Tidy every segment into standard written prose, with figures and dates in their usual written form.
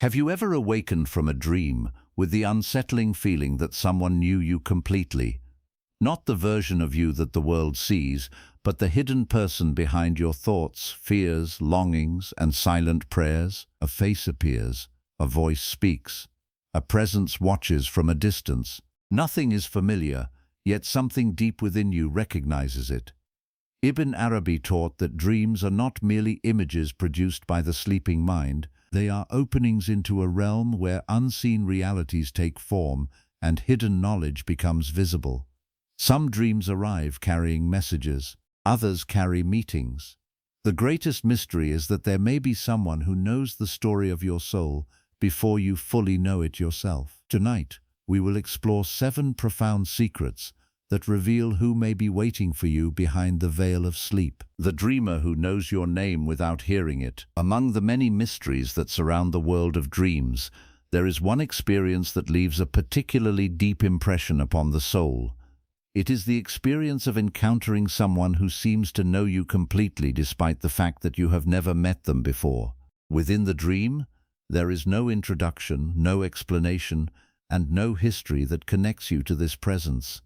Have you ever awakened from a dream with the unsettling feeling that someone knew you completely? Not the version of you that the world sees, but the hidden person behind your thoughts, fears, longings, and silent prayers. A face appears, a voice speaks, a presence watches from a distance. Nothing is familiar, yet something deep within you recognizes it. Ibn Arabi taught that dreams are not merely images produced by the sleeping mind. They are openings into a realm where unseen realities take form and hidden knowledge becomes visible. Some dreams arrive carrying messages, others carry meetings. The greatest mystery is that there may be someone who knows the story of your soul before you fully know it yourself. Tonight, we will explore 7 profound secrets that reveal who may be waiting for you behind the veil of sleep. The dreamer who knows your name without hearing it. Among the many mysteries that surround the world of dreams, there is one experience that leaves a particularly deep impression upon the soul. It is the experience of encountering someone who seems to know you completely despite the fact that you have never met them before. Within the dream, there is no introduction, no explanation, and no history that connects you to this presence.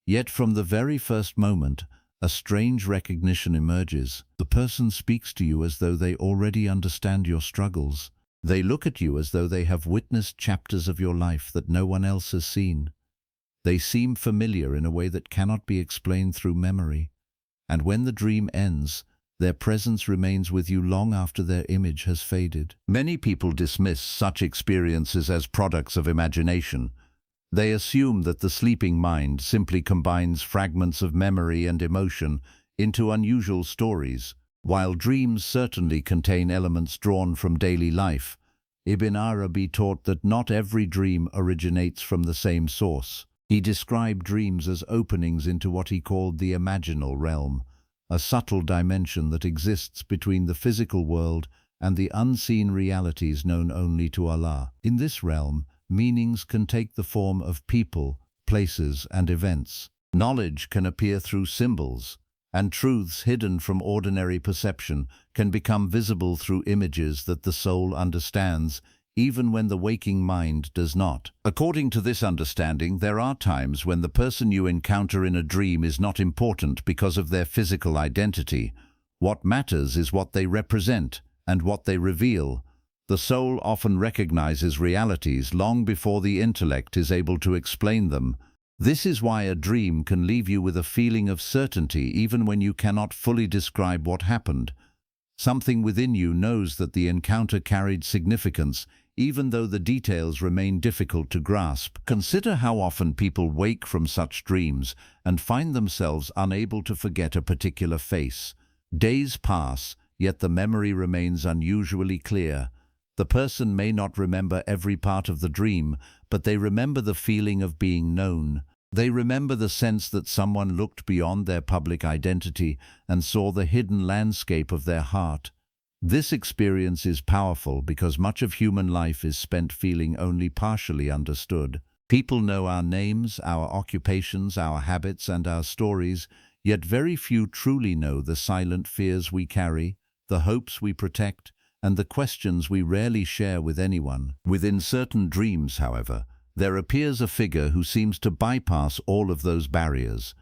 Yet from the very first moment, a strange recognition emerges. The person speaks to you as though they already understand your struggles. They look at you as though they have witnessed chapters of your life that no one else has seen. They seem familiar in a way that cannot be explained through memory. And when the dream ends, their presence remains with you long after their image has faded. Many people dismiss such experiences as products of imagination. They assume that the sleeping mind simply combines fragments of memory and emotion into unusual stories. While dreams certainly contain elements drawn from daily life, Ibn Arabi taught that not every dream originates from the same source. He described dreams as openings into what he called the imaginal realm, a subtle dimension that exists between the physical world and the unseen realities known only to Allah. In this realm, meanings can take the form of people, places, and events. Knowledge can appear through symbols, and truths hidden from ordinary perception can become visible through images that the soul understands, even when the waking mind does not. According to this understanding, there are times when the person you encounter in a dream is not important because of their physical identity. What matters is what they represent and what they reveal. The soul often recognizes realities long before the intellect is able to explain them. This is why a dream can leave you with a feeling of certainty even when you cannot fully describe what happened. Something within you knows that the encounter carried significance, even though the details remain difficult to grasp. Consider how often people wake from such dreams and find themselves unable to forget a particular face. Days pass, yet the memory remains unusually clear. The person may not remember every part of the dream, but they remember the feeling of being known. They remember the sense that someone looked beyond their public identity and saw the hidden landscape of their heart. This experience is powerful because much of human life is spent feeling only partially understood. People know our names, our occupations, our habits, and our stories, yet very few truly know the silent fears we carry, the hopes we protect, and the questions we rarely share with anyone. Within certain dreams, however, there appears a figure who seems to bypass all of those barriers.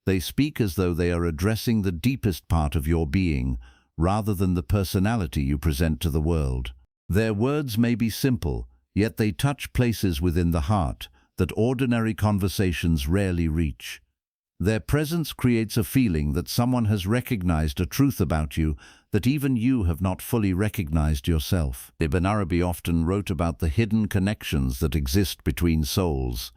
They speak as though they are addressing the deepest part of your being, rather than the personality you present to the world. Their words may be simple, yet they touch places within the heart that ordinary conversations rarely reach. Their presence creates a feeling that someone has recognized a truth about you that even you have not fully recognized yourself. Ibn Arabi often wrote about the hidden connections that exist between souls.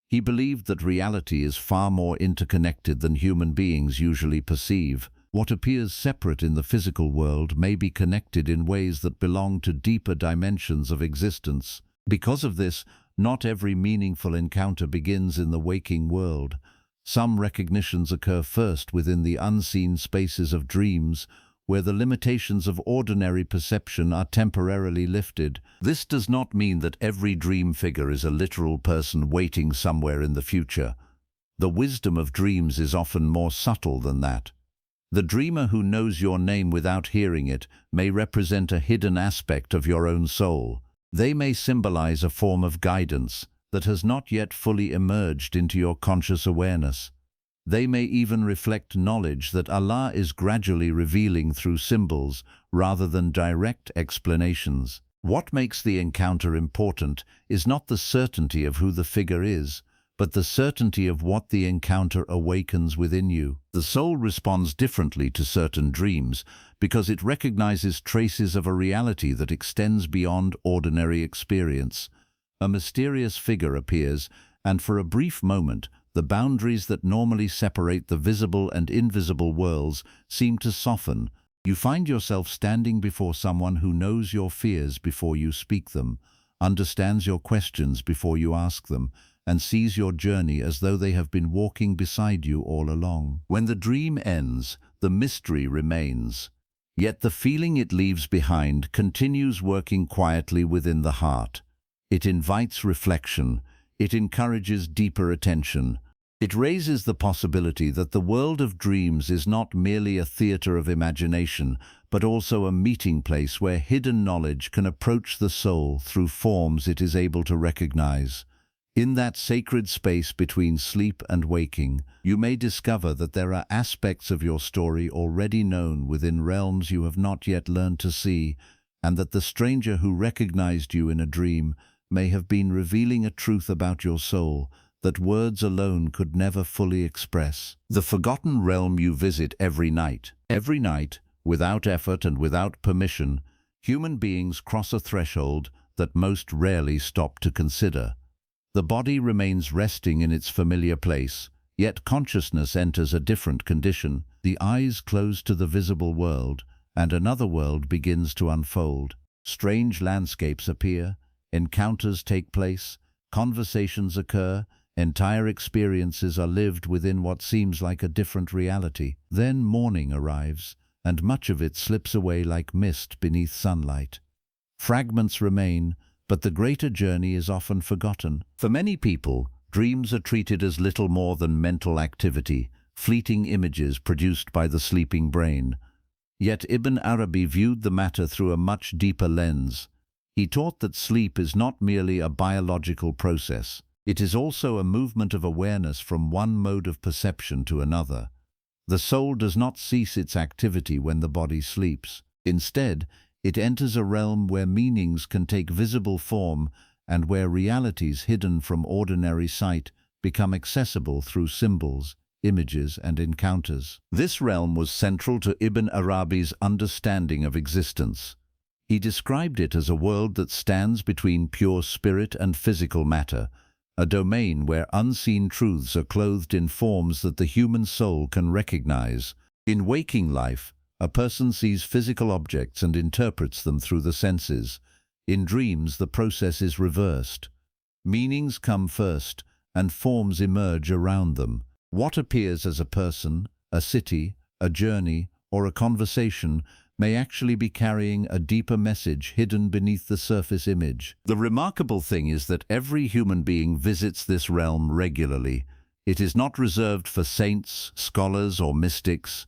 He believed that reality is far more interconnected than human beings usually perceive. What appears separate in the physical world may be connected in ways that belong to deeper dimensions of existence. Because of this, not every meaningful encounter begins in the waking world. Some recognitions occur first within the unseen spaces of dreams, where the limitations of ordinary perception are temporarily lifted. This does not mean that every dream figure is a literal person waiting somewhere in the future. The wisdom of dreams is often more subtle than that. The dreamer who knows your name without hearing it may represent a hidden aspect of your own soul. They may symbolize a form of guidance that has not yet fully emerged into your conscious awareness. They may even reflect knowledge that Allah is gradually revealing through symbols rather than direct explanations. What makes the encounter important is not the certainty of who the figure is, but the certainty of what the encounter awakens within you. The soul responds differently to certain dreams because it recognizes traces of a reality that extends beyond ordinary experience. A mysterious figure appears, and for a brief moment, the boundaries that normally separate the visible and invisible worlds seem to soften. You find yourself standing before someone who knows your fears before you speak them, understands your questions before you ask them, and sees your journey as though they have been walking beside you all along. When the dream ends, the mystery remains. Yet the feeling it leaves behind continues working quietly within the heart. It invites reflection. It encourages deeper attention. It raises the possibility that the world of dreams is not merely a theater of imagination, but also a meeting place where hidden knowledge can approach the soul through forms it is able to recognize. In that sacred space between sleep and waking, you may discover that there are aspects of your story already known within realms you have not yet learned to see, and that the stranger who recognized you in a dream may have been revealing a truth about your soul that words alone could never fully express. The forgotten realm you visit every night, without effort and without permission, human beings cross a threshold that most rarely stop to consider. The body remains resting in its familiar place, yet consciousness enters a different condition. The eyes close to the visible world, and another world begins to unfold. Strange landscapes appear, encounters take place, conversations occur, entire experiences are lived within what seems like a different reality. Then morning arrives, and much of it slips away like mist beneath sunlight. Fragments remain, but the greater journey is often forgotten. For many people, dreams are treated as little more than mental activity, fleeting images produced by the sleeping brain. Yet Ibn Arabi viewed the matter through a much deeper lens. He taught that sleep is not merely a biological process. It is also a movement of awareness from one mode of perception to another. The soul does not cease its activity when the body sleeps. Instead, it enters a realm where meanings can take visible form and where realities hidden from ordinary sight become accessible through symbols, images, and encounters. This realm was central to Ibn Arabi's understanding of existence. He described it as a world that stands between pure spirit and physical matter, a domain where unseen truths are clothed in forms that the human soul can recognize. In waking life, a person sees physical objects and interprets them through the senses. In dreams, the process is reversed. Meanings come first, and forms emerge around them. What appears as a person, a city, a journey, or a conversation may actually be carrying a deeper message hidden beneath the surface image. The remarkable thing is that every human being visits this realm regularly. It is not reserved for saints, scholars, or mystics.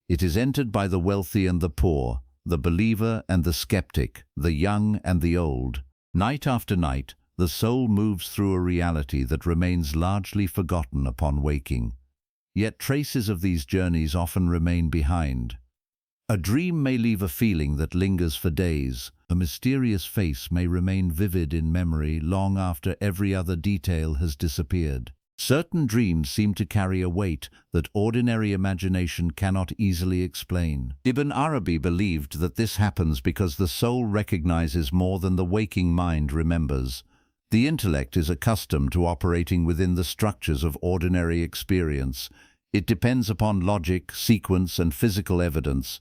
It is entered by the wealthy and the poor, the believer and the skeptic, the young and the old. Night after night, the soul moves through a reality that remains largely forgotten upon waking. Yet traces of these journeys often remain behind. A dream may leave a feeling that lingers for days. A mysterious face may remain vivid in memory long after every other detail has disappeared. Certain dreams seem to carry a weight that ordinary imagination cannot easily explain. Ibn Arabi believed that this happens because the soul recognizes more than the waking mind remembers. The intellect is accustomed to operating within the structures of ordinary experience. It depends upon logic, sequence, and physical evidence.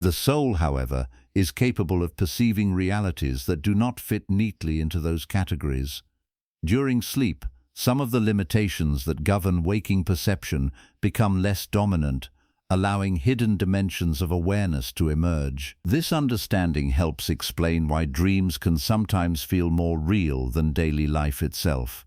The soul, however, is capable of perceiving realities that do not fit neatly into those categories. During sleep, some of the limitations that govern waking perception become less dominant, allowing hidden dimensions of awareness to emerge. This understanding helps explain why dreams can sometimes feel more real than daily life itself.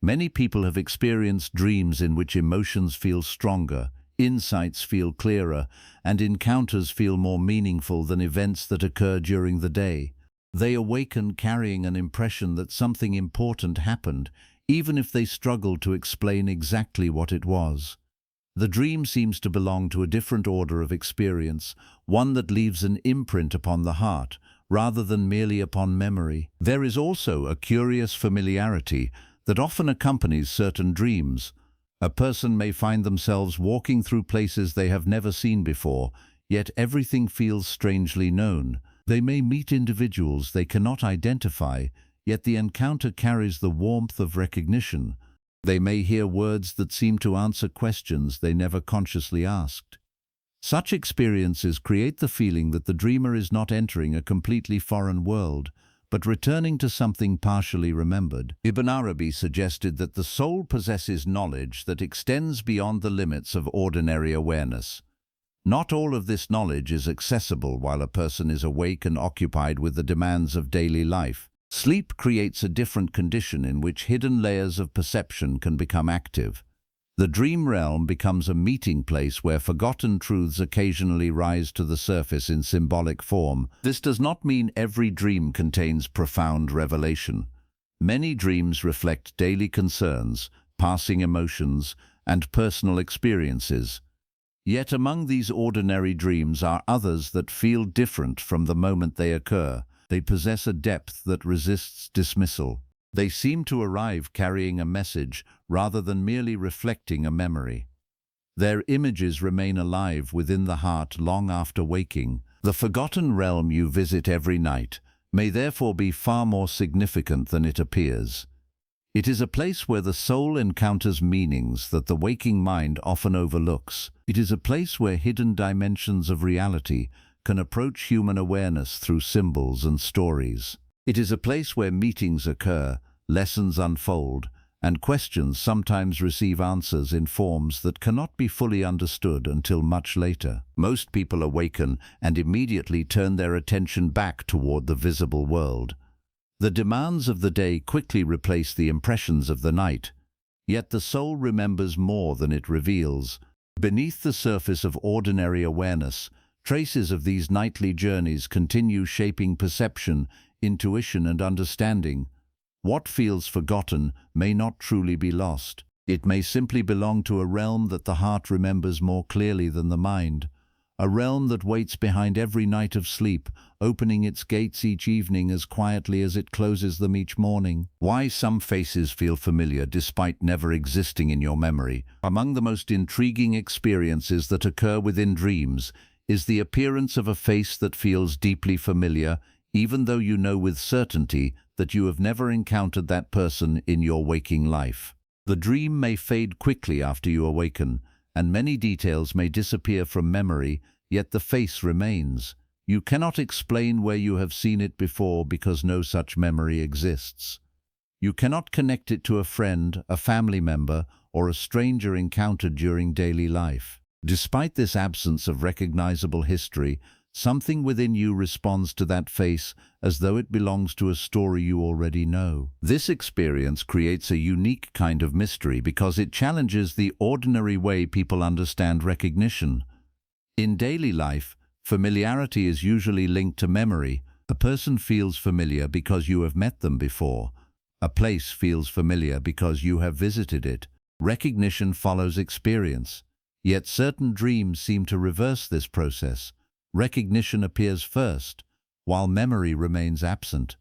Many people have experienced dreams in which emotions feel stronger, insights feel clearer, and encounters feel more meaningful than events that occur during the day. They awaken carrying an impression that something important happened, even if they struggle to explain exactly what it was. The dream seems to belong to a different order of experience, one that leaves an imprint upon the heart, rather than merely upon memory. There is also a curious familiarity that often accompanies certain dreams. A person may find themselves walking through places they have never seen before, yet everything feels strangely known. They may meet individuals they cannot identify, yet the encounter carries the warmth of recognition. They may hear words that seem to answer questions they never consciously asked. Such experiences create the feeling that the dreamer is not entering a completely foreign world, but returning to something partially remembered. Ibn Arabi suggested that the soul possesses knowledge that extends beyond the limits of ordinary awareness. Not all of this knowledge is accessible while a person is awake and occupied with the demands of daily life. Sleep creates a different condition in which hidden layers of perception can become active. The dream realm becomes a meeting place where forgotten truths occasionally rise to the surface in symbolic form. This does not mean every dream contains profound revelation. Many dreams reflect daily concerns, passing emotions, and personal experiences. Yet among these ordinary dreams are others that feel different from the moment they occur. They possess a depth that resists dismissal. They seem to arrive carrying a message rather than merely reflecting a memory. Their images remain alive within the heart long after waking. The forgotten realm you visit every night may therefore be far more significant than it appears. It is a place where the soul encounters meanings that the waking mind often overlooks. It is a place where hidden dimensions of reality can approach human awareness through symbols and stories. It is a place where meetings occur, lessons unfold, and questions sometimes receive answers in forms that cannot be fully understood until much later. Most people awaken and immediately turn their attention back toward the visible world. The demands of the day quickly replace the impressions of the night, yet the soul remembers more than it reveals. Beneath the surface of ordinary awareness, traces of these nightly journeys continue shaping perception, intuition, and understanding. What feels forgotten may not truly be lost. It may simply belong to a realm that the heart remembers more clearly than the mind, a realm that waits behind every night of sleep, opening its gates each evening as quietly as it closes them each morning. Why some faces feel familiar despite never existing in your memory. Among the most intriguing experiences that occur within dreams is the appearance of a face that feels deeply familiar, even though you know with certainty that you have never encountered that person in your waking life. The dream may fade quickly after you awaken, and many details may disappear from memory, yet the face remains. You cannot explain where you have seen it before because no such memory exists. You cannot connect it to a friend, a family member, or a stranger encountered during daily life. Despite this absence of recognizable history, something within you responds to that face as though it belongs to a story you already know. This experience creates a unique kind of mystery because it challenges the ordinary way people understand recognition. In daily life, familiarity is usually linked to memory. A person feels familiar because you have met them before. A place feels familiar because you have visited it. Recognition follows experience. Yet certain dreams seem to reverse this process. Recognition appears first, while memory remains absent.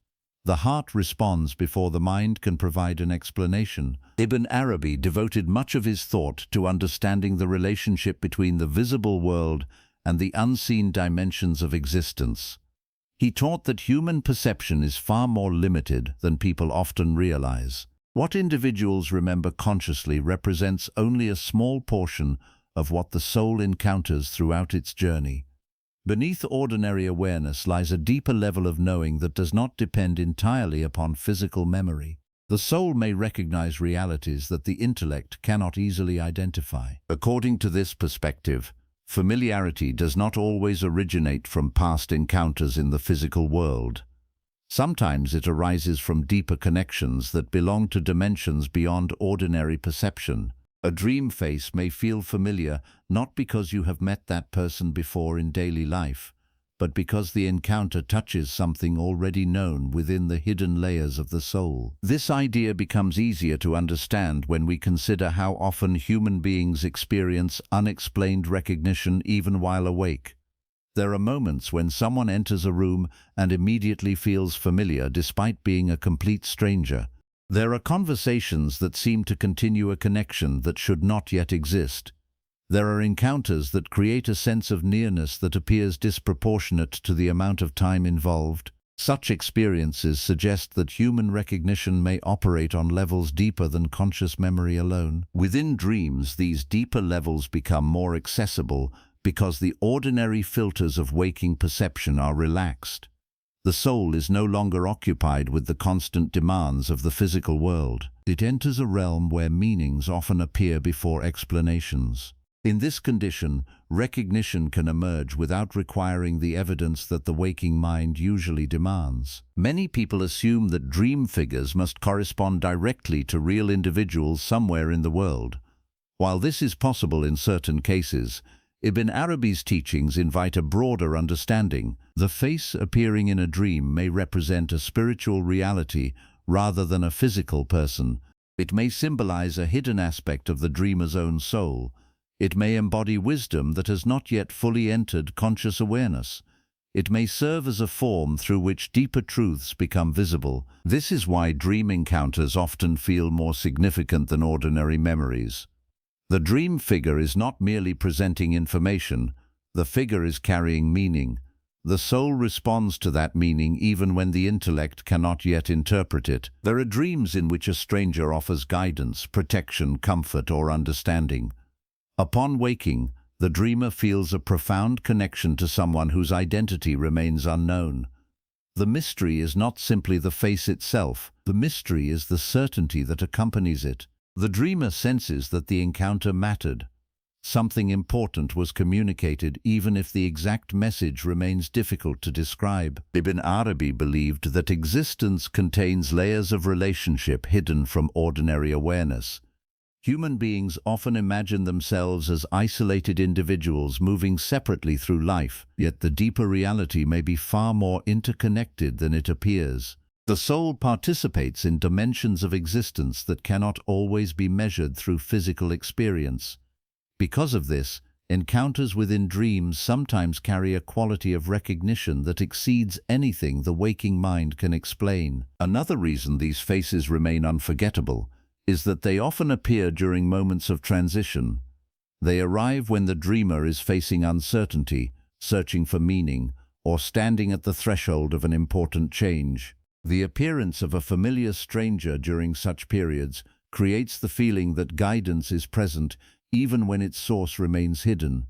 The heart responds before the mind can provide an explanation. Ibn Arabi devoted much of his thought to understanding the relationship between the visible world and the unseen dimensions of existence. He taught that human perception is far more limited than people often realize. What individuals remember consciously represents only a small portion of what the soul encounters throughout its journey. Beneath ordinary awareness lies a deeper level of knowing that does not depend entirely upon physical memory. The soul may recognize realities that the intellect cannot easily identify. According to this perspective, familiarity does not always originate from past encounters in the physical world. Sometimes it arises from deeper connections that belong to dimensions beyond ordinary perception. A dream face may feel familiar not because you have met that person before in daily life, but because the encounter touches something already known within the hidden layers of the soul. This idea becomes easier to understand when we consider how often human beings experience unexplained recognition even while awake. There are moments when someone enters a room and immediately feels familiar despite being a complete stranger. There are conversations that seem to continue a connection that should not yet exist. There are encounters that create a sense of nearness that appears disproportionate to the amount of time involved. Such experiences suggest that human recognition may operate on levels deeper than conscious memory alone. Within dreams, these deeper levels become more accessible because the ordinary filters of waking perception are relaxed. The soul is no longer occupied with the constant demands of the physical world. It enters a realm where meanings often appear before explanations. In this condition, recognition can emerge without requiring the evidence that the waking mind usually demands. Many people assume that dream figures must correspond directly to real individuals somewhere in the world. While this is possible in certain cases, Ibn Arabi's teachings invite a broader understanding. The face appearing in a dream may represent a spiritual reality rather than a physical person. It may symbolize a hidden aspect of the dreamer's own soul. It may embody wisdom that has not yet fully entered conscious awareness. It may serve as a form through which deeper truths become visible. This is why dream encounters often feel more significant than ordinary memories. The dream figure is not merely presenting information, the figure is carrying meaning. The soul responds to that meaning even when the intellect cannot yet interpret it. There are dreams in which a stranger offers guidance, protection, comfort, or understanding. Upon waking, the dreamer feels a profound connection to someone whose identity remains unknown. The mystery is not simply the face itself, the mystery is the certainty that accompanies it. The dreamer senses that the encounter mattered. Something important was communicated even if the exact message remains difficult to describe. Ibn Arabi believed that existence contains layers of relationship hidden from ordinary awareness. Human beings often imagine themselves as isolated individuals moving separately through life, yet the deeper reality may be far more interconnected than it appears. The soul participates in dimensions of existence that cannot always be measured through physical experience. Because of this, encounters within dreams sometimes carry a quality of recognition that exceeds anything the waking mind can explain. Another reason these faces remain unforgettable is that they often appear during moments of transition. They arrive when the dreamer is facing uncertainty, searching for meaning, or standing at the threshold of an important change. The appearance of a familiar stranger during such periods creates the feeling that guidance is present even when its source remains hidden.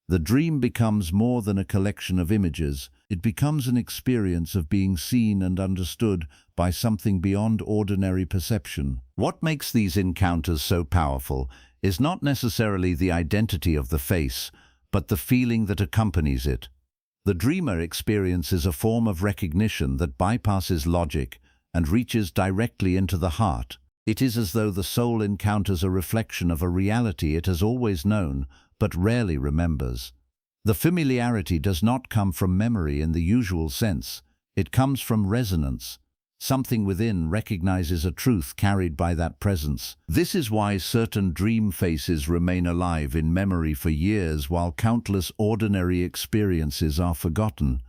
The dream becomes more than a collection of images. It becomes an experience of being seen and understood by something beyond ordinary perception. What makes these encounters so powerful is not necessarily the identity of the face, but the feeling that accompanies it. The dreamer experiences a form of recognition that bypasses logic and reaches directly into the heart. It is as though the soul encounters a reflection of a reality it has always known, but rarely remembers. The familiarity does not come from memory in the usual sense. It comes from resonance. Something within recognizes a truth carried by that presence. This is why certain dream faces remain alive in memory for years while countless ordinary experiences are forgotten.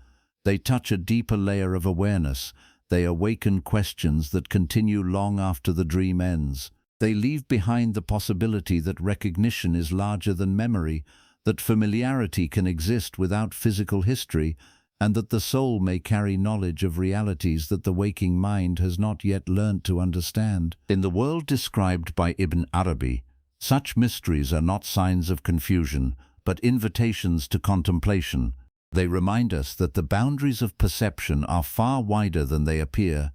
They touch a deeper layer of awareness. They awaken questions that continue long after the dream ends. They leave behind the possibility that recognition is larger than memory, that familiarity can exist without physical history, and that the soul may carry knowledge of realities that the waking mind has not yet learnt to understand. In the world described by Ibn Arabi, such mysteries are not signs of confusion, but invitations to contemplation. They remind us that the boundaries of perception are far wider than they appear,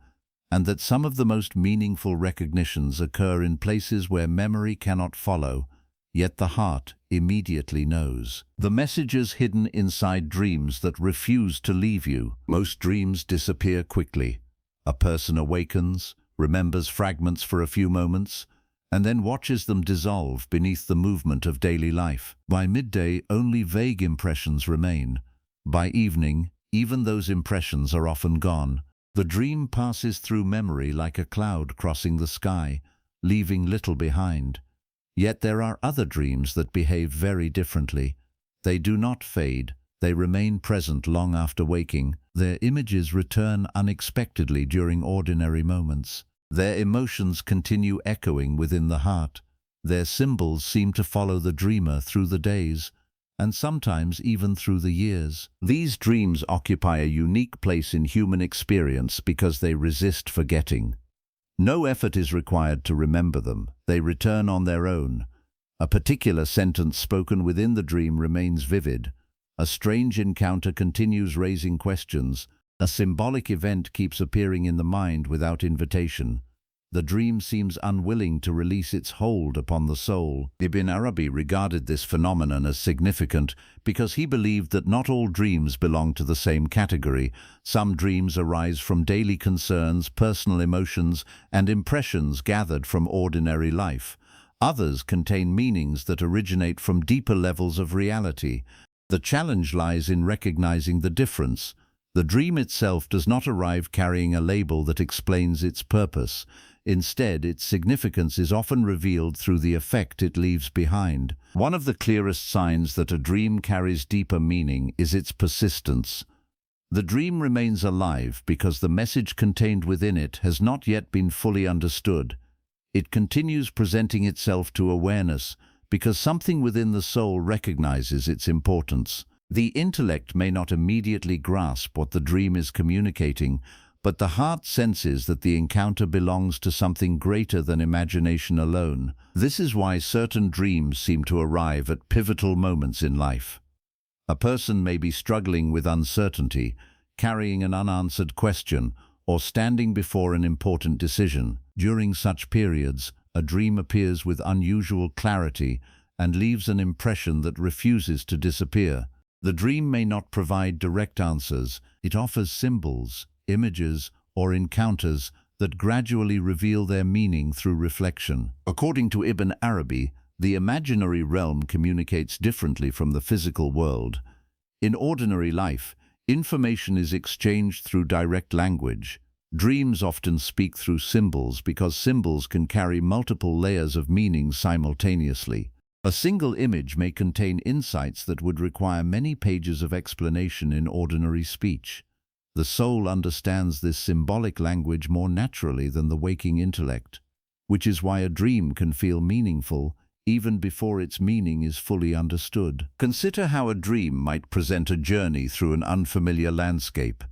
and that some of the most meaningful recognitions occur in places where memory cannot follow, yet the heart immediately knows. The messages hidden inside dreams that refuse to leave you. Most dreams disappear quickly. A person awakens, remembers fragments for a few moments, and then watches them dissolve beneath the movement of daily life. By midday, only vague impressions remain. By evening, even those impressions are often gone. The dream passes through memory like a cloud crossing the sky, leaving little behind. Yet there are other dreams that behave very differently. They do not fade. They remain present long after waking. Their images return unexpectedly during ordinary moments. Their emotions continue echoing within the heart. Their symbols seem to follow the dreamer through the days, and sometimes even through the years. These dreams occupy a unique place in human experience because they resist forgetting. No effort is required to remember them. They return on their own. A particular sentence spoken within the dream remains vivid. A strange encounter continues raising questions. A symbolic event keeps appearing in the mind without invitation. The dream seems unwilling to release its hold upon the soul. Ibn Arabi regarded this phenomenon as significant because he believed that not all dreams belong to the same category. Some dreams arise from daily concerns, personal emotions, and impressions gathered from ordinary life. Others contain meanings that originate from deeper levels of reality. The challenge lies in recognizing the difference. The dream itself does not arrive carrying a label that explains its purpose. Instead, its significance is often revealed through the effect it leaves behind. One of the clearest signs that a dream carries deeper meaning is its persistence. The dream remains alive because the message contained within it has not yet been fully understood. It continues presenting itself to awareness because something within the soul recognizes its importance. The intellect may not immediately grasp what the dream is communicating, but the heart senses that the encounter belongs to something greater than imagination alone. This is why certain dreams seem to arrive at pivotal moments in life. A person may be struggling with uncertainty, carrying an unanswered question, or standing before an important decision. During such periods, a dream appears with unusual clarity and leaves an impression that refuses to disappear. The dream may not provide direct answers. It offers symbols, images, or encounters that gradually reveal their meaning through reflection. According to Ibn Arabi, the imaginary realm communicates differently from the physical world. In ordinary life, information is exchanged through direct language. Dreams often speak through symbols because symbols can carry multiple layers of meaning simultaneously. A single image may contain insights that would require many pages of explanation in ordinary speech. The soul understands this symbolic language more naturally than the waking intellect, which is why a dream can feel meaningful even before its meaning is fully understood. Consider how a dream might present a journey through an unfamiliar landscape.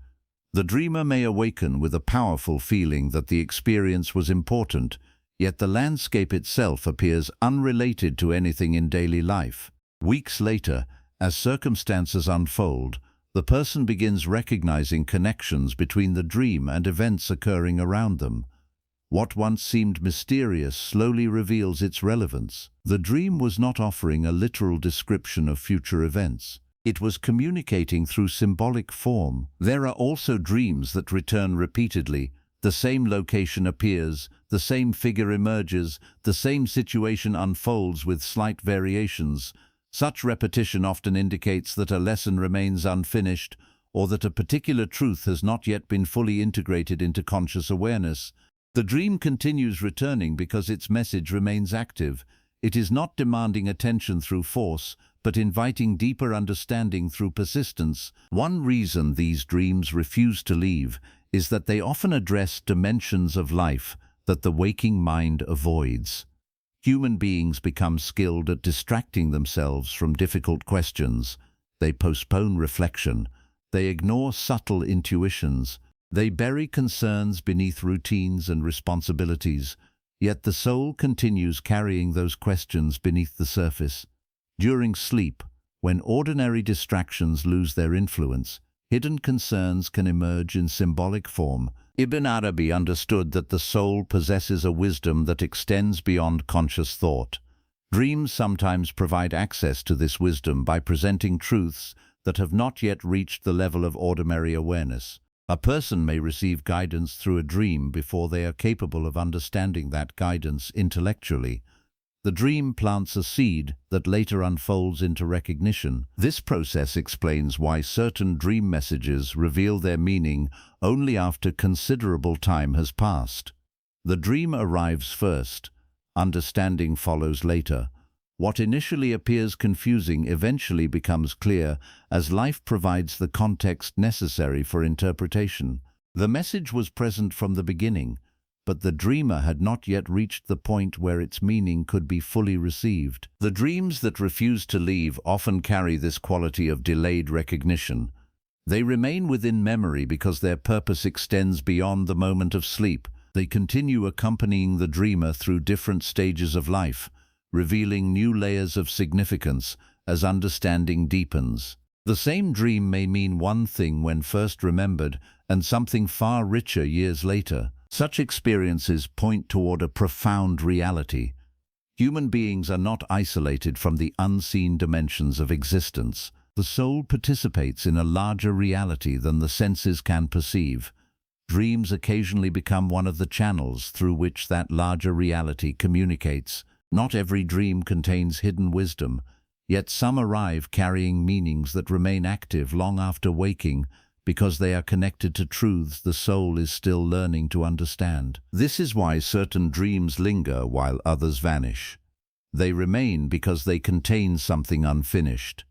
The dreamer may awaken with a powerful feeling that the experience was important, yet the landscape itself appears unrelated to anything in daily life. Weeks later, as circumstances unfold, the person begins recognizing connections between the dream and events occurring around them. What once seemed mysterious slowly reveals its relevance. The dream was not offering a literal description of future events. It was communicating through symbolic form. There are also dreams that return repeatedly. The same location appears, the same figure emerges, the same situation unfolds with slight variations. Such repetition often indicates that a lesson remains unfinished or that a particular truth has not yet been fully integrated into conscious awareness. The dream continues returning because its message remains active. It is not demanding attention through force, but inviting deeper understanding through persistence. One reason these dreams refuse to leave is that they often address dimensions of life that the waking mind avoids. Human beings become skilled at distracting themselves from difficult questions. They postpone reflection. They ignore subtle intuitions. They bury concerns beneath routines and responsibilities. Yet the soul continues carrying those questions beneath the surface. During sleep, when ordinary distractions lose their influence, hidden concerns can emerge in symbolic form. Ibn Arabi understood that the soul possesses a wisdom that extends beyond conscious thought. Dreams sometimes provide access to this wisdom by presenting truths that have not yet reached the level of ordinary awareness. A person may receive guidance through a dream before they are capable of understanding that guidance intellectually. The dream plants a seed that later unfolds into recognition. This process explains why certain dream messages reveal their meaning only after considerable time has passed. The dream arrives first, understanding follows later. What initially appears confusing eventually becomes clear as life provides the context necessary for interpretation. The message was present from the beginning, but the dreamer had not yet reached the point where its meaning could be fully received. The dreams that refuse to leave often carry this quality of delayed recognition. They remain within memory because their purpose extends beyond the moment of sleep. They continue accompanying the dreamer through different stages of life, revealing new layers of significance as understanding deepens. The same dream may mean one thing when first remembered and something far richer years later. Such experiences point toward a profound reality. Human beings are not isolated from the unseen dimensions of existence. The soul participates in a larger reality than the senses can perceive. Dreams occasionally become one of the channels through which that larger reality communicates. Not every dream contains hidden wisdom, yet some arrive carrying meanings that remain active long after waking because they are connected to truths the soul is still learning to understand. This is why certain dreams linger while others vanish. They remain because they contain something unfinished.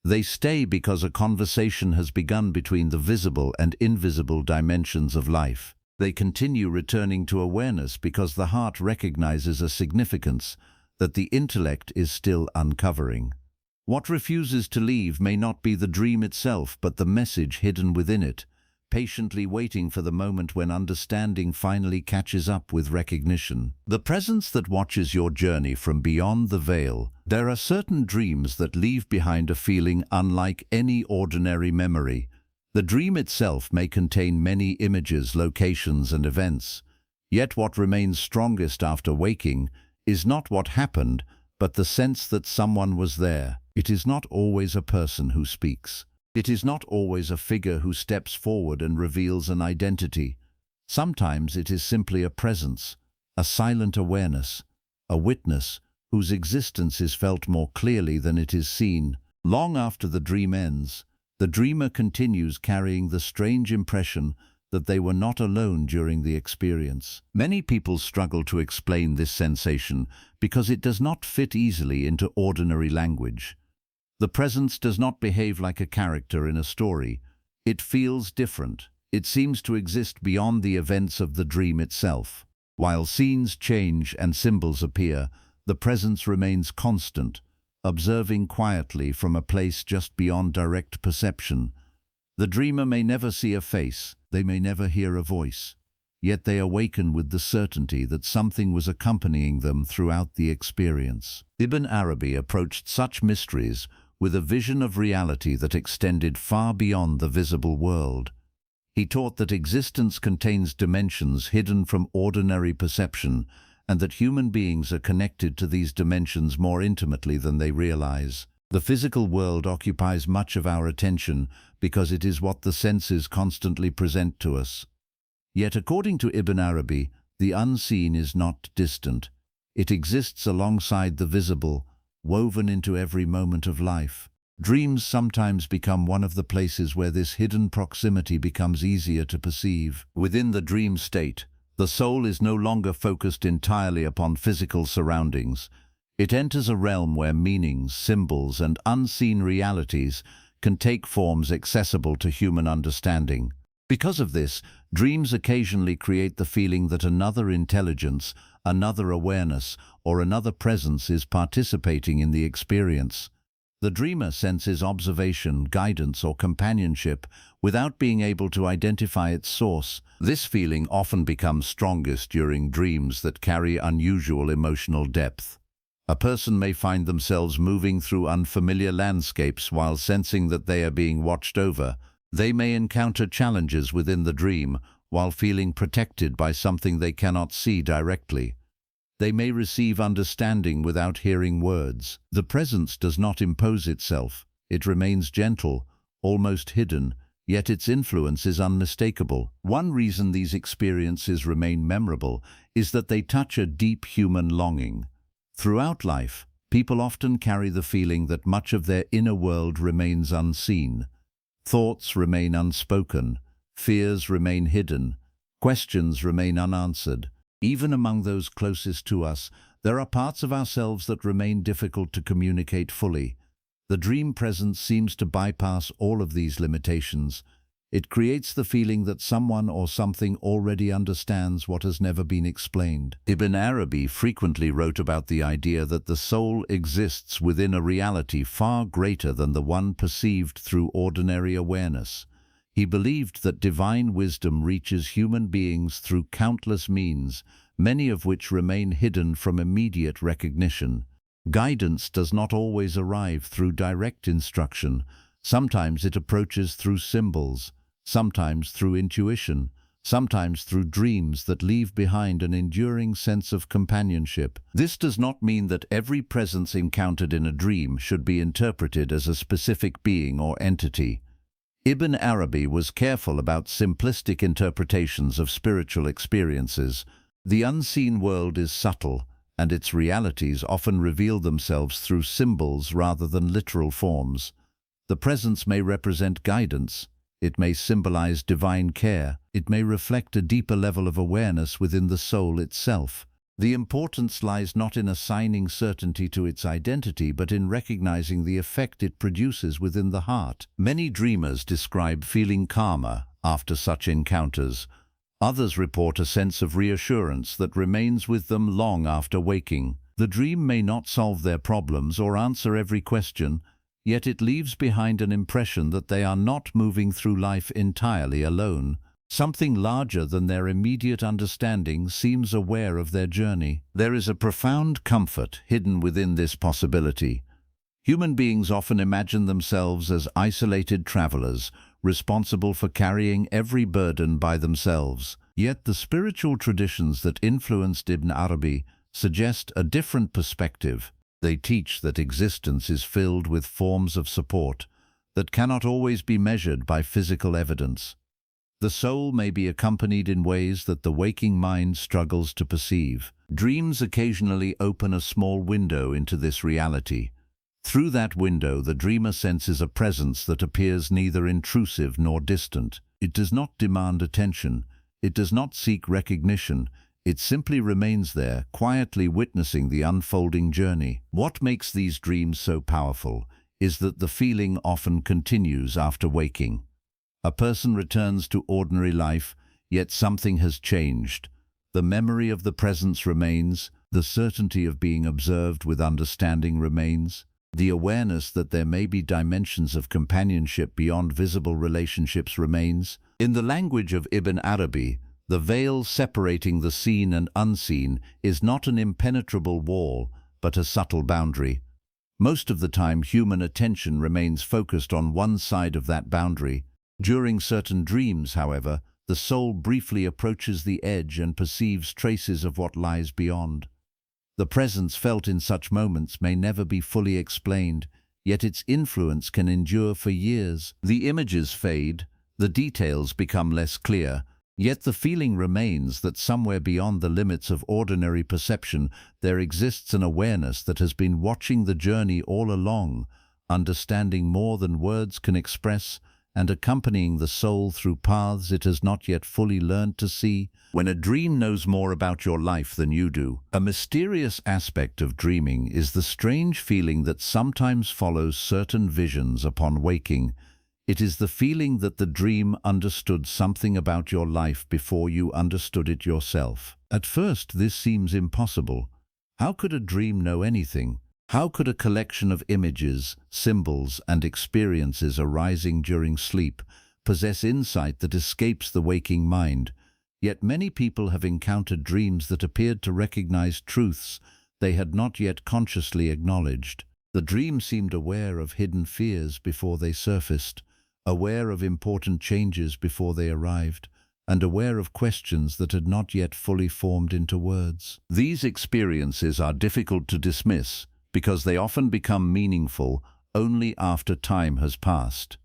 They stay because a conversation has begun between the visible and invisible dimensions of life. They continue returning to awareness because the heart recognizes a significance that the intellect is still uncovering. What refuses to leave may not be the dream itself, but the message hidden within it, patiently waiting for the moment when understanding finally catches up with recognition. The presence that watches your journey from beyond the veil. There are certain dreams that leave behind a feeling unlike any ordinary memory. The dream itself may contain many images, locations, and events. Yet what remains strongest after waking is not what happened, but the sense that someone was there. It is not always a person who speaks. It is not always a figure who steps forward and reveals an identity. Sometimes it is simply a presence, a silent awareness, a witness whose existence is felt more clearly than it is seen. Long after the dream ends, the dreamer continues carrying the strange impression that they were not alone during the experience. Many people struggle to explain this sensation because it does not fit easily into ordinary language. The presence does not behave like a character in a story. It feels different. It seems to exist beyond the events of the dream itself. While scenes change and symbols appear, the presence remains constant, observing quietly from a place just beyond direct perception. The dreamer may never see a face, they may never hear a voice, yet they awaken with the certainty that something was accompanying them throughout the experience. Ibn Arabi approached such mysteries with a vision of reality that extended far beyond the visible world. He taught that existence contains dimensions hidden from ordinary perception, and that human beings are connected to these dimensions more intimately than they realize. The physical world occupies much of our attention because it is what the senses constantly present to us. Yet, according to Ibn Arabi, the unseen is not distant. It exists alongside the visible, woven into every moment of life. Dreams sometimes become one of the places where this hidden proximity becomes easier to perceive. Within the dream state, the soul is no longer focused entirely upon physical surroundings. It enters a realm where meanings, symbols, and unseen realities can take forms accessible to human understanding. Because of this, dreams occasionally create the feeling that another intelligence, another awareness, or another presence is participating in the experience. The dreamer senses observation, guidance, or companionship without being able to identify its source. This feeling often becomes strongest during dreams that carry unusual emotional depth. A person may find themselves moving through unfamiliar landscapes while sensing that they are being watched over. They may encounter challenges within the dream while feeling protected by something they cannot see directly. They may receive understanding without hearing words. The presence does not impose itself. It remains gentle, almost hidden, yet its influence is unmistakable. One reason these experiences remain memorable is that they touch a deep human longing. Throughout life, people often carry the feeling that much of their inner world remains unseen. Thoughts remain unspoken, fears remain hidden, questions remain unanswered. Even among those closest to us, there are parts of ourselves that remain difficult to communicate fully. The dream presence seems to bypass all of these limitations. It creates the feeling that someone or something already understands what has never been explained. Ibn Arabi frequently wrote about the idea that the soul exists within a reality far greater than the one perceived through ordinary awareness. He believed that divine wisdom reaches human beings through countless means, many of which remain hidden from immediate recognition. Guidance does not always arrive through direct instruction. Sometimes it approaches through symbols, sometimes through intuition, sometimes through dreams that leave behind an enduring sense of companionship. This does not mean that every presence encountered in a dream should be interpreted as a specific being or entity. Ibn Arabi was careful about simplistic interpretations of spiritual experiences. The unseen world is subtle, and its realities often reveal themselves through symbols rather than literal forms. The presence may represent guidance, it may symbolize divine care, it may reflect a deeper level of awareness within the soul itself. The importance lies not in assigning certainty to its identity, but in recognizing the effect it produces within the heart. Many dreamers describe feeling calmer after such encounters. Others report a sense of reassurance that remains with them long after waking. The dream may not solve their problems or answer every question, yet it leaves behind an impression that they are not moving through life entirely alone. Something larger than their immediate understanding seems aware of their journey. There is a profound comfort hidden within this possibility. Human beings often imagine themselves as isolated travelers, responsible for carrying every burden by themselves. Yet the spiritual traditions that influenced Ibn Arabi suggest a different perspective. They teach that existence is filled with forms of support that cannot always be measured by physical evidence. The soul may be accompanied in ways that the waking mind struggles to perceive. Dreams occasionally open a small window into this reality. Through that window, the dreamer senses a presence that appears neither intrusive nor distant. It does not demand attention. It does not seek recognition. It simply remains there, quietly witnessing the unfolding journey. What makes these dreams so powerful is that the feeling often continues after waking. A person returns to ordinary life, yet something has changed. The memory of the presence remains, the certainty of being observed with understanding remains, the awareness that there may be dimensions of companionship beyond visible relationships remains. In the language of Ibn Arabi, the veil separating the seen and unseen is not an impenetrable wall, but a subtle boundary. Most of the time, human attention remains focused on one side of that boundary. During certain dreams, however, the soul briefly approaches the edge and perceives traces of what lies beyond. The presence felt in such moments may never be fully explained, yet its influence can endure for years. The images fade, the details become less clear, yet the feeling remains that somewhere beyond the limits of ordinary perception there exists an awareness that has been watching the journey all along, understanding more than words can express, and accompanying the soul through paths it has not yet fully learned to see. When a dream knows more about your life than you do, a mysterious aspect of dreaming is the strange feeling that sometimes follows certain visions upon waking. It is the feeling that the dream understood something about your life before you understood it yourself. At first, this seems impossible. How could a dream know anything? How could a collection of images, symbols, and experiences arising during sleep possess insight that escapes the waking mind? Yet many people have encountered dreams that appeared to recognize truths they had not yet consciously acknowledged. The dream seemed aware of hidden fears before they surfaced, aware of important changes before they arrived, and aware of questions that had not yet fully formed into words. These experiences are difficult to dismiss, because they often become meaningful only after time has passed.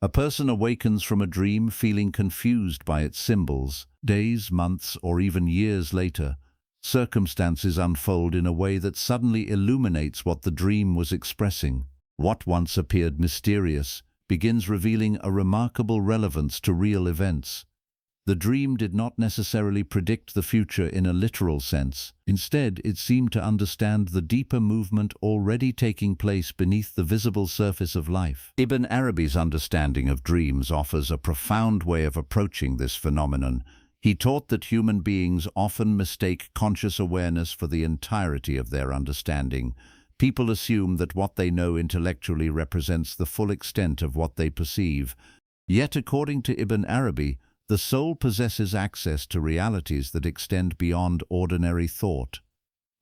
A person awakens from a dream feeling confused by its symbols. Days, months, or even years later, Circumstances unfold in a way that suddenly illuminates what the dream was expressing. What once appeared mysterious begins revealing a remarkable relevance to real events. The dream did not necessarily predict the future in a literal sense. Instead, it seemed to understand the deeper movement already taking place beneath the visible surface of life. Ibn Arabi's understanding of dreams offers a profound way of approaching this phenomenon. He taught that human beings often mistake conscious awareness for the entirety of their understanding. People assume that what they know intellectually represents the full extent of what they perceive. Yet, according to Ibn Arabi, the soul possesses access to realities that extend beyond ordinary thought.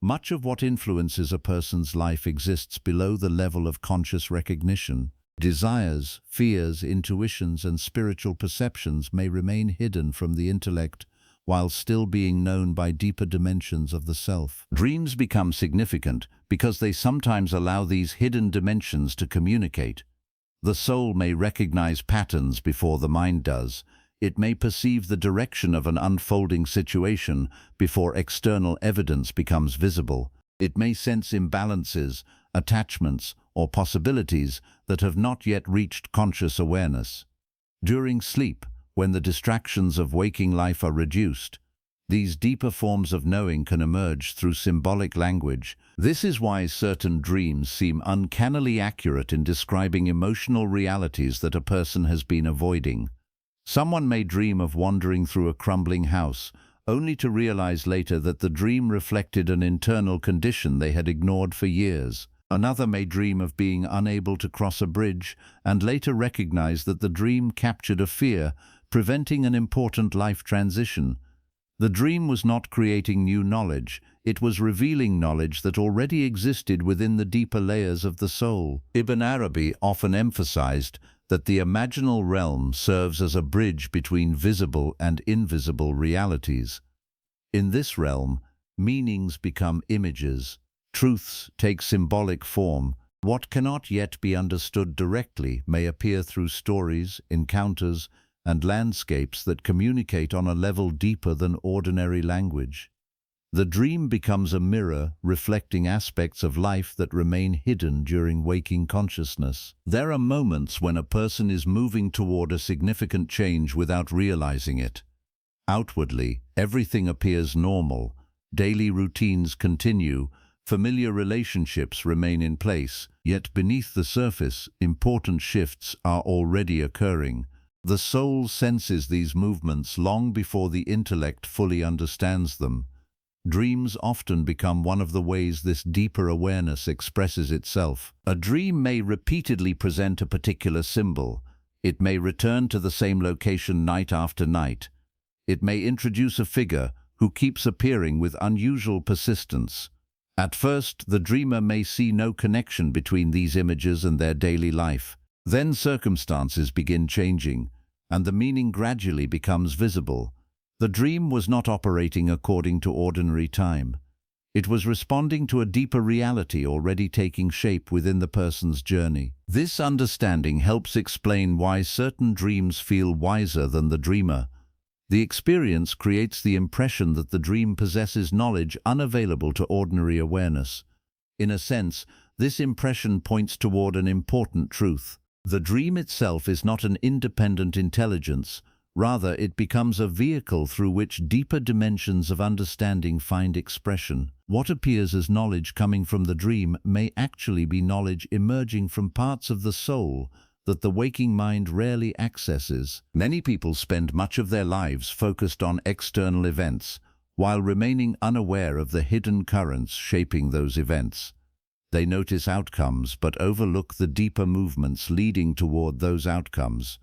Much of what influences a person's life exists below the level of conscious recognition. Desires, fears, intuitions, and spiritual perceptions may remain hidden from the intellect while still being known by deeper dimensions of the self. Dreams become significant because they sometimes allow these hidden dimensions to communicate. The soul may recognize patterns before the mind does. It may perceive the direction of an unfolding situation before external evidence becomes visible. It may sense imbalances, attachments, or possibilities that have not yet reached conscious awareness. During sleep, when the distractions of waking life are reduced, these deeper forms of knowing can emerge through symbolic language. This is why certain dreams seem uncannily accurate in describing emotional realities that a person has been avoiding. Someone may dream of wandering through a crumbling house, only to realize later that the dream reflected an internal condition they had ignored for years. Another may dream of being unable to cross a bridge, and later recognize that the dream captured a fear, preventing an important life transition. The dream was not creating new knowledge, it was revealing knowledge that already existed within the deeper layers of the soul. Ibn Arabi often emphasized that the imaginal realm serves as a bridge between visible and invisible realities. In this realm, meanings become images, truths take symbolic form. What cannot yet be understood directly may appear through stories, encounters, and landscapes that communicate on a level deeper than ordinary language. The dream becomes a mirror reflecting aspects of life that remain hidden during waking consciousness. There are moments when a person is moving toward a significant change without realizing it. Outwardly, everything appears normal. Daily routines continue, familiar relationships remain in place, yet beneath the surface, important shifts are already occurring. The soul senses these movements long before the intellect fully understands them. Dreams often become one of the ways this deeper awareness expresses itself. A dream may repeatedly present a particular symbol. It may return to the same location night after night. It may introduce a figure who keeps appearing with unusual persistence. At first, the dreamer may see no connection between these images and their daily life. Then circumstances begin changing, and the meaning gradually becomes visible. The dream was not operating according to ordinary time. It was responding to a deeper reality already taking shape within the person's journey. This understanding helps explain why certain dreams feel wiser than the dreamer. The experience creates the impression that the dream possesses knowledge unavailable to ordinary awareness. In a sense, this impression points toward an important truth. The dream itself is not an independent intelligence. Rather, it becomes a vehicle through which deeper dimensions of understanding find expression. What appears as knowledge coming from the dream may actually be knowledge emerging from parts of the soul that the waking mind rarely accesses. Many people spend much of their lives focused on external events, while remaining unaware of the hidden currents shaping those events. They notice outcomes but overlook the deeper movements leading toward those outcomes.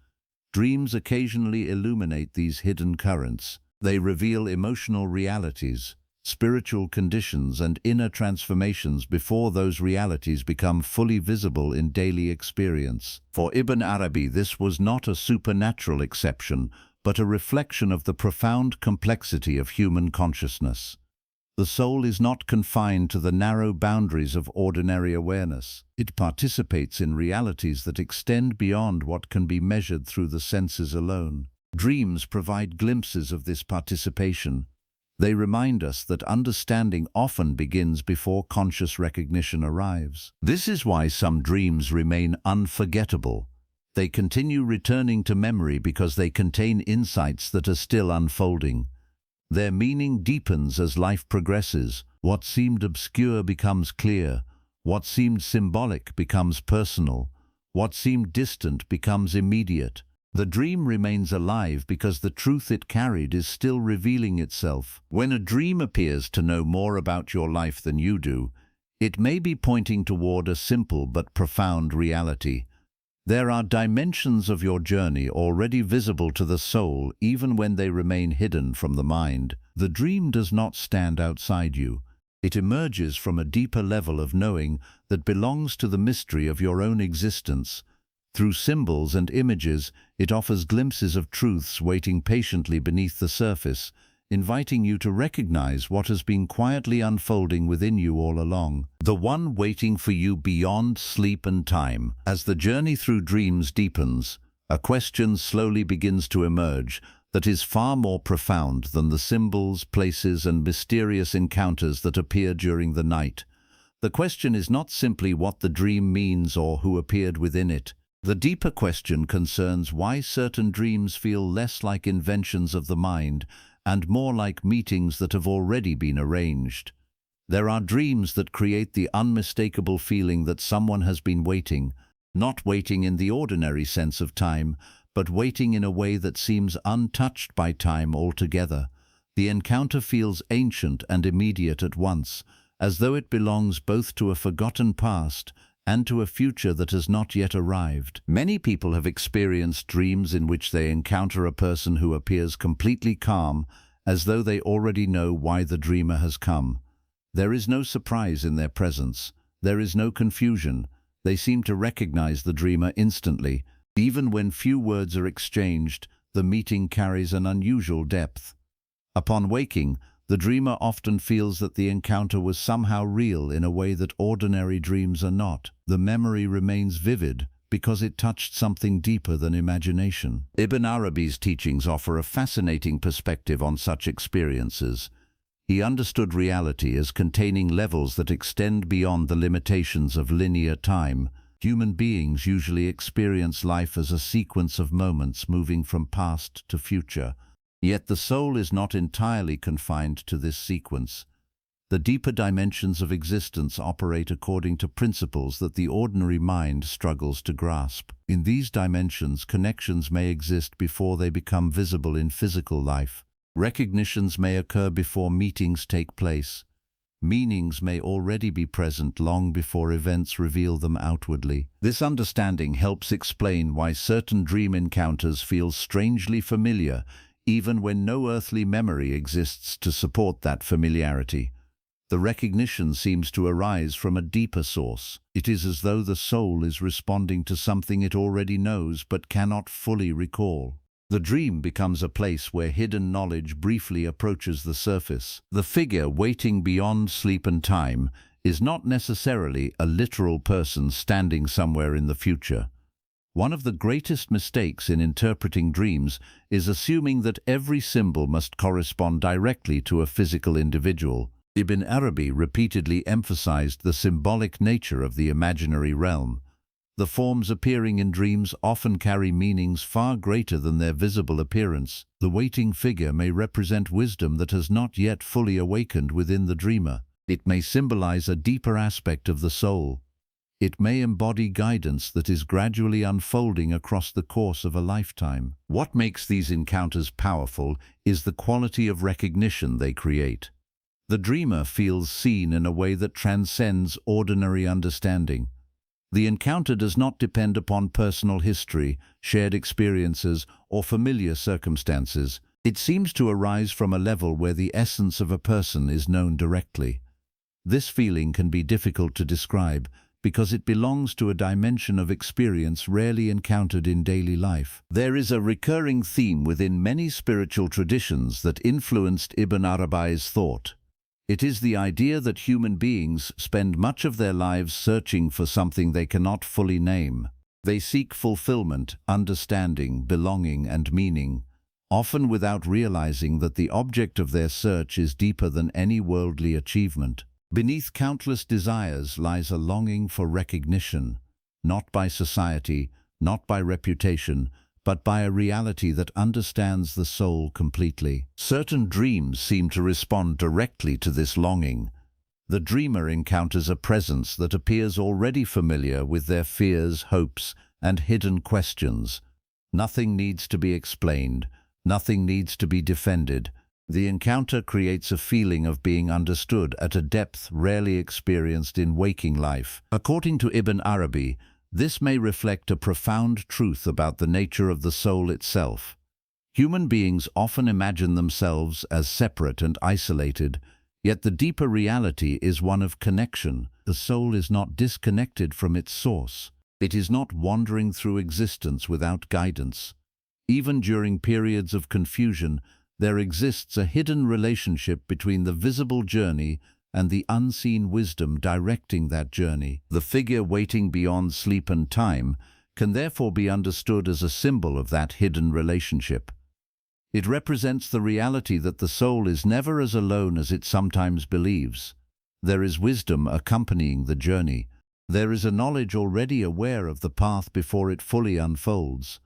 Dreams occasionally illuminate these hidden currents. They reveal emotional realities, spiritual conditions, and inner transformations before those realities become fully visible in daily experience. For Ibn Arabi, this was not a supernatural exception, but a reflection of the profound complexity of human consciousness. The soul is not confined to the narrow boundaries of ordinary awareness. It participates in realities that extend beyond what can be measured through the senses alone. Dreams provide glimpses of this participation. They remind us that understanding often begins before conscious recognition arrives. This is why some dreams remain unforgettable. They continue returning to memory because they contain insights that are still unfolding. Their meaning deepens as life progresses. What seemed obscure becomes clear. What seemed symbolic becomes personal. What seemed distant becomes immediate. The dream remains alive because the truth it carried is still revealing itself. When a dream appears to know more about your life than you do, it may be pointing toward a simple but profound reality. There are dimensions of your journey already visible to the soul even when they remain hidden from the mind. The dream does not stand outside you. It emerges from a deeper level of knowing that belongs to the mystery of your own existence. Through symbols and images, it offers glimpses of truths waiting patiently beneath the surface, inviting you to recognize what has been quietly unfolding within you all along. The one waiting for you beyond sleep and time. As the journey through dreams deepens, a question slowly begins to emerge that is far more profound than the symbols, places, and mysterious encounters that appear during the night. The question is not simply what the dream means or who appeared within it. The deeper question concerns why certain dreams feel less like inventions of the mind and more like meetings that have already been arranged. There are dreams that create the unmistakable feeling that someone has been waiting, not waiting in the ordinary sense of time, but waiting in a way that seems untouched by time altogether. The encounter feels ancient and immediate at once, as though it belongs both to a forgotten past and to a future that has not yet arrived. Many people have experienced dreams in which they encounter a person who appears completely calm, as though they already know why the dreamer has come. There is no surprise in their presence. There is no confusion. They seem to recognize the dreamer instantly. Even when few words are exchanged, the meeting carries an unusual depth. Upon waking, the dreamer often feels that the encounter was somehow real in a way that ordinary dreams are not. The memory remains vivid because it touched something deeper than imagination. Ibn Arabi's teachings offer a fascinating perspective on such experiences. He understood reality as containing levels that extend beyond the limitations of linear time. Human beings usually experience life as a sequence of moments moving from past to future. Yet the soul is not entirely confined to this sequence. The deeper dimensions of existence operate according to principles that the ordinary mind struggles to grasp. In these dimensions, connections may exist before they become visible in physical life. Recognitions may occur before meetings take place. Meanings may already be present long before events reveal them outwardly. This understanding helps explain why certain dream encounters feel strangely familiar, even when no earthly memory exists to support that familiarity. The recognition seems to arise from a deeper source. It is as though the soul is responding to something it already knows but cannot fully recall. The dream becomes a place where hidden knowledge briefly approaches the surface. The figure waiting beyond sleep and time is not necessarily a literal person standing somewhere in the future. One of the greatest mistakes in interpreting dreams is assuming that every symbol must correspond directly to a physical individual. Ibn Arabi repeatedly emphasized the symbolic nature of the imaginary realm. The forms appearing in dreams often carry meanings far greater than their visible appearance. The waiting figure may represent wisdom that has not yet fully awakened within the dreamer. It may symbolize a deeper aspect of the soul. It may embody guidance that is gradually unfolding across the course of a lifetime. What makes these encounters powerful is the quality of recognition they create. The dreamer feels seen in a way that transcends ordinary understanding. The encounter does not depend upon personal history, shared experiences, or familiar circumstances. It seems to arise from a level where the essence of a person is known directly. This feeling can be difficult to describe because it belongs to a dimension of experience rarely encountered in daily life. There is a recurring theme within many spiritual traditions that influenced Ibn Arabi's thought. It is the idea that human beings spend much of their lives searching for something they cannot fully name. They seek fulfillment, understanding, belonging, and meaning, often without realizing that the object of their search is deeper than any worldly achievement. Beneath countless desires lies a longing for recognition, not by society, not by reputation, but by a reality that understands the soul completely. Certain dreams seem to respond directly to this longing. The dreamer encounters a presence that appears already familiar with their fears, hopes, and hidden questions. Nothing needs to be explained, nothing needs to be defended. The encounter creates a feeling of being understood at a depth rarely experienced in waking life. According to Ibn Arabi, this may reflect a profound truth about the nature of the soul itself. Human beings often imagine themselves as separate and isolated, yet the deeper reality is one of connection. The soul is not disconnected from its source. It is not wandering through existence without guidance. Even during periods of confusion, there exists a hidden relationship between the visible journey and the unseen wisdom directing that journey. The figure waiting beyond sleep and time can therefore be understood as a symbol of that hidden relationship. It represents the reality that the soul is never as alone as it sometimes believes. There is wisdom accompanying the journey. There is a knowledge already aware of the path before it fully unfolds.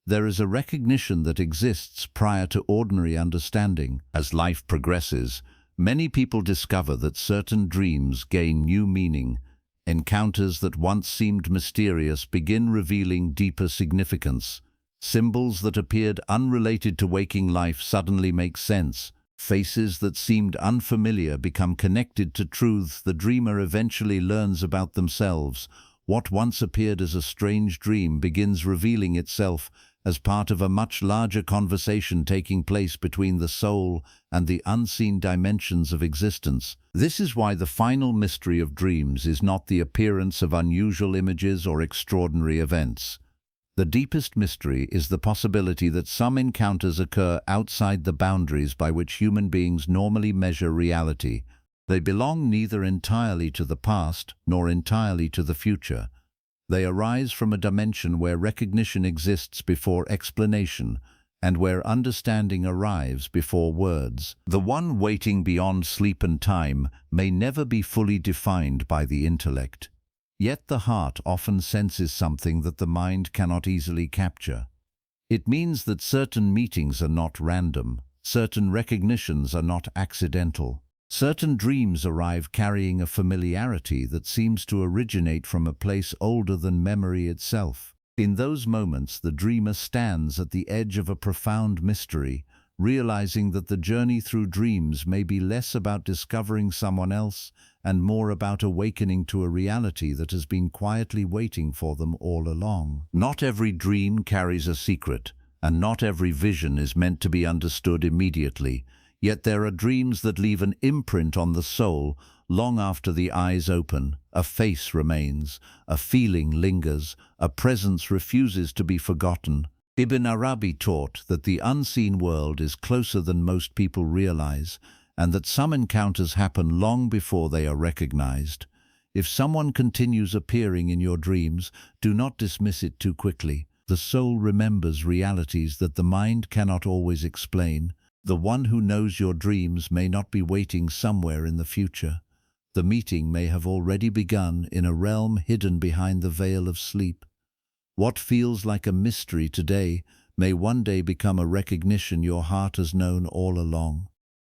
There is a recognition that exists prior to ordinary understanding. As life progresses, many people discover that certain dreams gain new meaning. Encounters that once seemed mysterious begin revealing deeper significance. Symbols that appeared unrelated to waking life suddenly make sense. Faces that seemed unfamiliar become connected to truths the dreamer eventually learns about themselves. What once appeared as a strange dream begins revealing itself as part of a much larger conversation taking place between the soul and the unseen dimensions of existence. This is why the final mystery of dreams is not the appearance of unusual images or extraordinary events. The deepest mystery is the possibility that some encounters occur outside the boundaries by which human beings normally measure reality. They belong neither entirely to the past nor entirely to the future. They arise from a dimension where recognition exists before explanation, and where understanding arrives before words. The one waiting beyond sleep and time may never be fully defined by the intellect. Yet the heart often senses something that the mind cannot easily capture. It means that certain meetings are not random, certain recognitions are not accidental. Certain dreams arrive carrying a familiarity that seems to originate from a place older than memory itself. In those moments, the dreamer stands at the edge of a profound mystery, realizing that the journey through dreams may be less about discovering someone else and more about awakening to a reality that has been quietly waiting for them all along. Not every dream carries a secret, and not every vision is meant to be understood immediately. Yet there are dreams that leave an imprint on the soul long after the eyes open. A face remains, a feeling lingers, a presence refuses to be forgotten. Ibn Arabi taught that the unseen world is closer than most people realize, and that some encounters happen long before they are recognized. If someone continues appearing in your dreams, do not dismiss it too quickly. The soul remembers realities that the mind cannot always explain. The one who knows your dreams may not be waiting somewhere in the future. The meeting may have already begun in a realm hidden behind the veil of sleep. What feels like a mystery today may one day become a recognition your heart has known all along.